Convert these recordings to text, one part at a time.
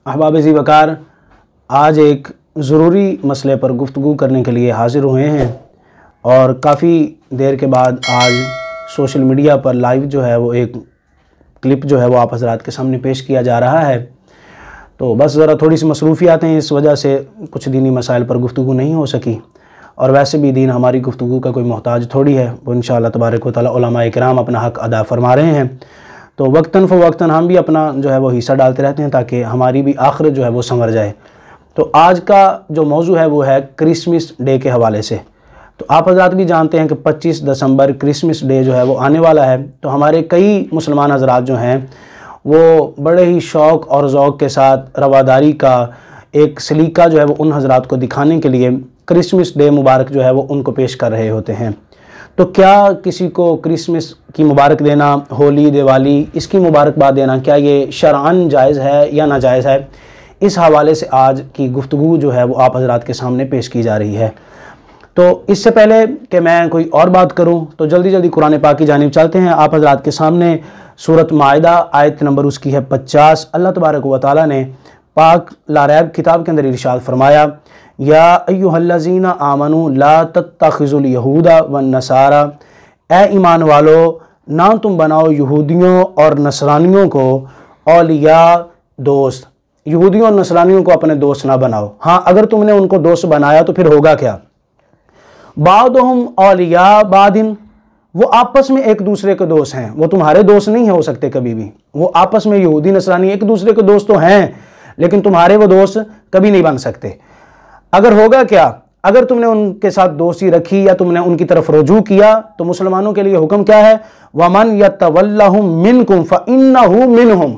अहबाब ज़ी वक़ार, आज एक ज़रूरी मसले पर गुफ्तगू करने के लिए हाज़िर हुए हैं और काफ़ी देर के बाद आज सोशल मीडिया पर लाइव जो है वो एक क्लिप जो है वो आप हज़रात के सामने पेश किया जा रहा है। तो बस ज़रा थोड़ी सी मसरूफ़ियात हैं, इस वजह से कुछ दीनी मसाइल पर गुफ्तगू नहीं हो सकी। और वैसे भी दीन हमारी गुफ्तगू का कोई मोहताज थोड़ी है, वो इंशाअल्लाह तबारक व तआला उलमा इकराम अपना हक़ अदा फरमा रहे हैं। तो वक्तन फ़वक्तन हम भी अपना जो है वो हिस्सा डालते रहते हैं ताकि हमारी भी आखिरत जो है वो संवर जाए। तो आज का जो मौजू है वो है क्रिसमस डे के हवाले से। तो आप हज़रात भी जानते हैं कि 25 दिसंबर क्रिसमस डे जो है वो आने वाला है। तो हमारे कई मुसलमान हज़रात जो हैं वो बड़े ही शौक़ और ज़ौक़ के साथ रवादारी का एक सलीका जो है वो उन हज़रात को दिखाने के लिए क्रिसमस डे मुबारक जो है वो उनको पेश कर रहे होते हैं। तो क्या किसी को क्रिसमस की मुबारक देना, होली, दिवाली, इसकी मुबारकबाद देना, क्या ये शरअन जायज़ है या नाजायज़ है? इस हवाले से आज की गुफ्तगू जो है वो आप हज़रात के सामने पेश की जा रही है। तो इससे पहले कि मैं कोई और बात करूं तो जल्दी जल्दी कुरान पाक की जानिब चलते हैं। आप हज़रात के सामने सूरत माइदा आयत नंबर उसकी है 50। अल्लाह तबारक व तआला ने पाक लारैब किताब के अंदर इरशाद फरमाया, या अय्युहल्लज़ीना आमनू ला तत्तखिज़ुल यहूदा वन नसारा, ए ईमान वालो ना तुम बनाओ यहूदियों और नसरानियों को औलिया दोस्त। यहूदियों और नसरानियों को अपने दोस्त ना बनाओ। हाँ, अगर तुमने उनको दोस्त बनाया तो फिर होगा क्या? बादुहुम औलिया बादिन, वो आपस में एक दूसरे के दोस्त हैं, वो तुम्हारे दोस्त नहीं हो सकते कभी भी। वो आपस में यहूदी नसरानी एक दूसरे के दोस्त तो हैं, लेकिन तुम्हारे वो दोस्त कभी नहीं बन सकते। अगर होगा क्या? अगर तुमने उनके साथ दोस्ती रखी या तुमने उनकी तरफ रुजू किया तो मुसलमानों के लिए हुक्म क्या है? वमन यतवल्लहुम मिनकुम फइन्नहु मिनहुम,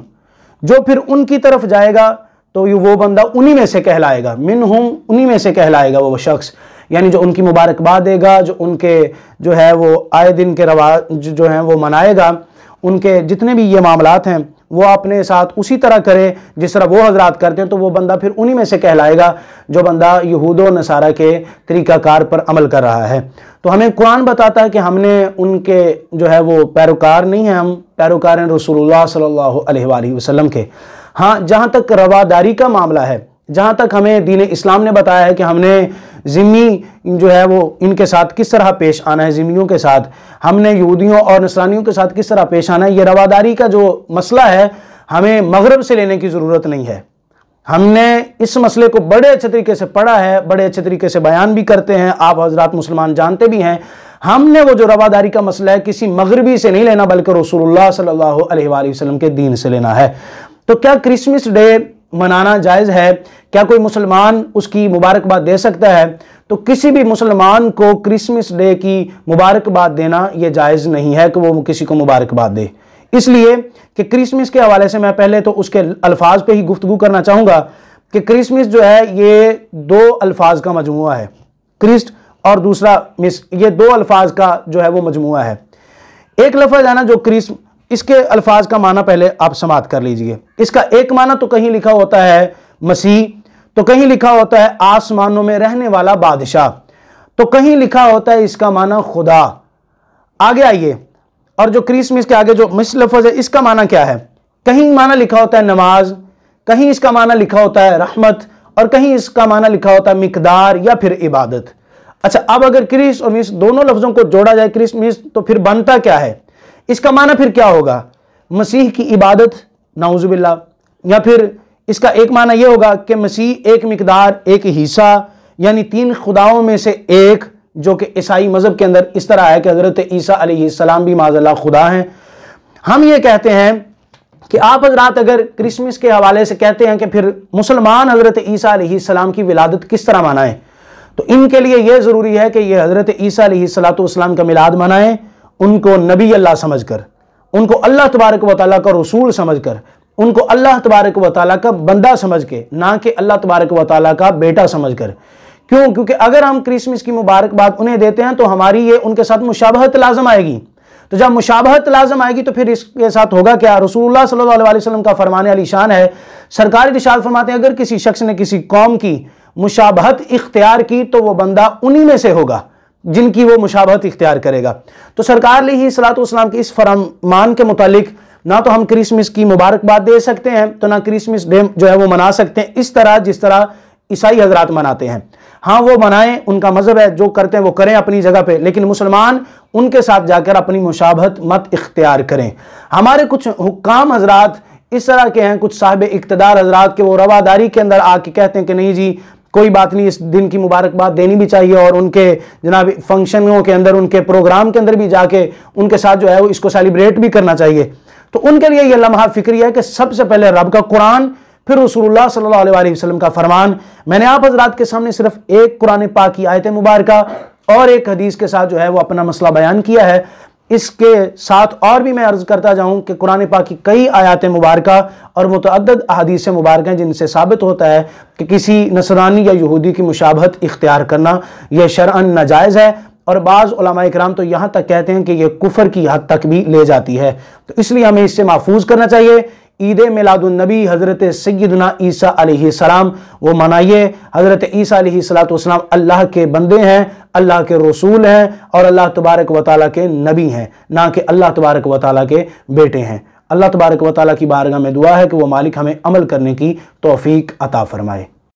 जो फिर उनकी तरफ जाएगा तो वो बंदा उन्हीं में से कहलाएगा। मिनहुम, उन्हीं में से कहलाएगा वो शख्स, यानी जो उनकी मुबारकबाद देगा, जो उनके जो है वो आए दिन के रवाज जो हैं वो मनाएगा, उनके जितने भी ये मामलात हैं वो अपने साथ उसी तरह करे जिस तरह वो हजरात करते हैं, तो वो बंदा फिर उन्हीं में से कहलाएगा जो बंदा यहूद व नसारा के तरीक़ाकार पर अमल कर रहा है। तो हमें कुरान बताता है कि हमने उनके जो है वो पैरोकार नहीं हैं, हम पैरोकार हैं रसूलुल्लाह सल्लल्लाहु अलैहि वसल्लम के। हाँ, जहाँ तक रवादारी का मामला है, जहाँ तक हमें दीन इस्लाम ने बताया है कि हमने ज़िम्मी जो है वो इनके साथ किस तरह पेश आना है, ज़िम्मियों के साथ हमने यहूदियों और नसरानियों के साथ किस तरह पेश आना है, ये रवादारी का जो मसला है हमें मगरब से लेने की ज़रूरत नहीं है। हमने इस मसले को बड़े अच्छे तरीके से पढ़ा है, बड़े अच्छे तरीके से बयान भी करते हैं, आप हज़रात मुसलमान जानते भी हैं। हमने वो जो रवादारी का मसला है किसी मगरबी से नहीं लेना, बल्कि रसूलुल्लाह सल्लल्लाहु अलैहि वसल्लम के दीन से लेना है। तो क्या क्रिसमस डे मनाना जायज़ है? क्या कोई मुसलमान उसकी मुबारकबाद दे सकता है? तो किसी भी मुसलमान को क्रिसमस डे की मुबारकबाद देना यह जायज़ नहीं है कि वो किसी को मुबारकबाद दे। इसलिए कि क्रिसमस के हवाले से मैं पहले तो उसके अल्फाज पे ही गुफ्तगू करना चाहूँगा कि क्रिसमस जो है ये दो अल्फाज का मजमुआ है, क्रिस्ट और दूसरा मिस, ये दो अल्फाज का जो है वो मजमुआ है। एक लफ्ज़ है ना जो क्रिस्म, इसके अल्फाज का माना पहले आप समात कर लीजिए। इसका एक माना तो कहीं लिखा होता है मसीह, तो कहीं लिखा होता है आसमानों में रहने वाला बादशाह, तो कहीं लिखा होता है इसका माना खुदा। आगे आइए, और जो क्रिसमस के आगे जो मिस लफ्ज़ है इसका माना क्या है? कहीं माना लिखा होता है नमाज, कहीं इसका माना लिखा होता है रहमत, और कहीं इसका माना लिखा होता है मिकदार या फिर इबादत। अच्छा, अब अगर क्रिस और मिस दोनों लफ्ज़ों को जोड़ा जाए क्रिसमस, तो फिर बनता क्या है? इसका माना फिर क्या होगा? मसीह की इबादत, नाउज़ुबिल्लाह। या फिर इसका एक माना यह होगा कि मसीह एक मिकदार, एक हिस्सा, यानी तीन खुदाओं में से एक, जो कि ईसाई मज़हब के अंदर इस तरह है कि हज़रत ईसा अलैहिस्सलाम भी माज़अल्लाह खुदा हैं। हम ये कहते हैं कि आप हज़रात अगर क्रिसमस के हवाले से कहते हैं कि फिर मुसलमान हज़रत ईसा अलैहिस्सलाम की विलादत किस तरह मनाएं, तो इनके लिए यह ज़रूरी है कि यह हज़रत ईसा अलैहिस्सलाम का मिलाद मनाएं, उनको नबी अल्लाह समझकर, उनको अल्लाह तबारक व तआला का रसूल समझकर, उनको अल्लाह तबारक व तआला का बंदा समझ के, ना कि अल्लाह तबारक व तआला का बेटा समझकर। क्यों? क्योंकि अगर हम क्रिसमस की मुबारकबाद उन्हें देते हैं तो हमारी ये उनके साथ मुशाबहत लाजम आएगी। तो जब मुशाबहत लाजम आएगी तो फिर इसके साथ होगा क्या? रसूलुल्लाह सल्लल्लाहु अलैहि वसल्लम का फरमान अली शान है, सरकार इरशाद फरमाते हैं अगर किसी शख्स ने किसी कौम की मुशाबहत इख्तियार की तो वो बंदा उन्हीं में से होगा जिनकी वो मुशाबहत इख्तियार करेगा। तो सरकार अलैहिस्सलातु वस्सलाम के इस फरमान के मुतालिक ना तो हम क्रिसमस की मुबारकबाद दे सकते हैं, तो ना क्रिसमस डे जो है वो मना सकते हैं इस तरह जिस तरह ईसाई हजरात मनाते हैं। हाँ, वो मनाएं, उनका मजहब है, जो करते हैं वो करें अपनी जगह पे, लेकिन मुसलमान उनके साथ जाकर अपनी मुशाबहत मत इख्तियार करें। हमारे कुछ हुक्काम हजरात इस तरह के हैं, कुछ साहिब इक्तदार हजरात के वो रवादारी के अंदर आके कहते हैं कि नहीं जी कोई बात नहीं, इस दिन की मुबारकबाद देनी भी चाहिए, और उनके जनाब फंक्शनों के अंदर, उनके प्रोग्राम के अंदर भी जाके उनके साथ जो है वो इसको सेलिब्रेट भी करना चाहिए। तो उनके लिए यह लम्हा फिक्री है कि सबसे पहले रब का कुरान, फिर रसूलुल्लाह सल्लल्लाहु अलैहि वसल्लम का फरमान। मैंने आप हजरात के सामने सिर्फ एक कुरान पाक की आयत मुबारका और एक हदीस के साथ जो है वो अपना मसला बयान किया है। इसके साथ और भी मैं अर्ज करता जाऊं कि कुरान पाक की कई आयात मुबारका और मुतअद्दिद अहादीस मुबारक हैं जिनसे साबित होता है कि किसी नसरानी या यहूदी की मुशाबहत इख्तियार करना यह शरअन नाजायज़ है, और बाज़ उलमा इकराम तो यहाँ तक कहते हैं कि यह कुफर की हद तक भी ले जाती है। तो इसलिए हमें इससे महफूज करना चाहिए। ईद मिलादुन्नबी हज़रत सय्यदना ईसा अलैहिस्सलाम वो मनाइए। हज़रत ईसा अलैहिस्सलाम अल्लाह के बंदे हैं, अल्लाह के रसूल हैं और अल्लाह तबारक व तआला के नबी हैं, ना कि अल्लाह तबारक व तआला के बेटे हैं। अल्लाह तबारक व तआला की बारगाह में दुआ है कि वो मालिक हमें अमल करने की तौफीक अता फरमाए।